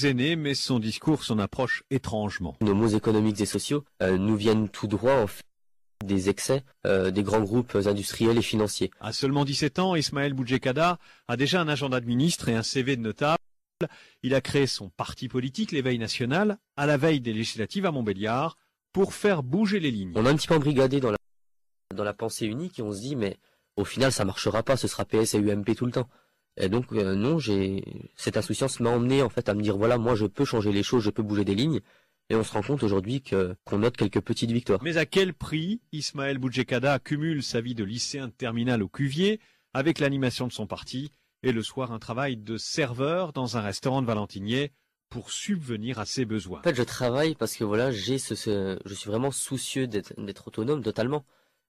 aînés, mais son discours s'en approche étrangement. Nos maux économiques et sociaux nous viennent tout droit en fait des excès des grands groupes industriels et financiers. À seulement 17 ans, Ismaël Boudjekada a déjà un agenda de ministre et un CV de notable. Il a créé son parti politique, l'Éveil national, à la veille des législatives à Montbéliard, pour faire bouger les lignes. On a un petit peu embrigadé dans la pensée unique et on se dit mais au final ça marchera pas, ce sera PS et UMP tout le temps. Et donc non, cette insouciance m'a emmené en fait à me dire voilà, moi je peux changer les choses, je peux bouger des lignes. Et on se rend compte aujourd'hui qu'on note quelques petites victoires. Mais à quel prix Ismaël Boudjekada cumule sa vie de lycéen de terminale au Cuvier avec l'animation de son parti et le soir un travail de serveur dans un restaurant de Valentinier pour subvenir à ses besoins. En fait, je travaille parce que voilà, je suis vraiment soucieux d'être autonome totalement.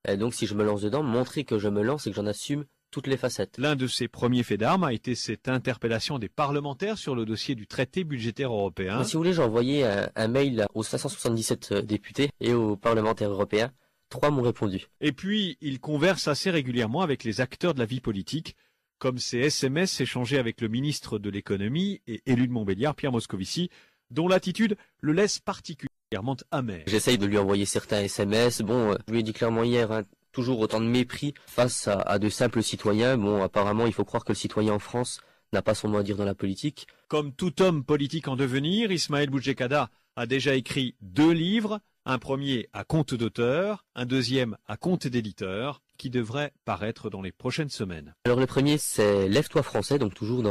Et donc si je me lance dedans, montrer que je me lance et que j'en assume toutes les facettes. L'un de ses premiers faits d'armes a été cette interpellation des parlementaires sur le dossier du traité budgétaire européen. Mais si vous voulez, j'ai envoyé un mail aux 577 députés et aux parlementaires européens. 3 m'ont répondu. Et puis, il converse assez régulièrement avec les acteurs de la vie politique, comme ces SMS échangés avec le ministre de l'économie et élu de Montbéliard, Pierre Moscovici, dont l'attitude le laisse particulièrement amer. J'essaye de lui envoyer certains SMS. Bon, je lui ai dit clairement hier, toujours autant de mépris face à de simples citoyens. Bon, apparemment, il faut croire que le citoyen en France n'a pas son mot à dire dans la politique. Comme tout homme politique en devenir, Ismaël Boudjekada a déjà écrit 2 livres, un premier à compte d'auteur, un deuxième à compte d'éditeur, qui devrait paraître dans les prochaines semaines. Alors le premier, c'est Lève-toi français, donc toujours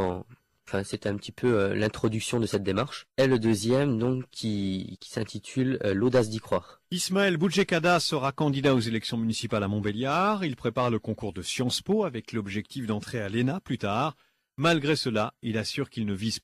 c'était un petit peu l'introduction de cette démarche. Et le deuxième, donc, qui s'intitule L'audace d'y croire. Ismaël Boudjekada sera candidat aux élections municipales à Montbéliard. Il prépare le concours de Sciences Po avec l'objectif d'entrer à l'ENA plus tard. Malgré cela, il assure qu'il ne vise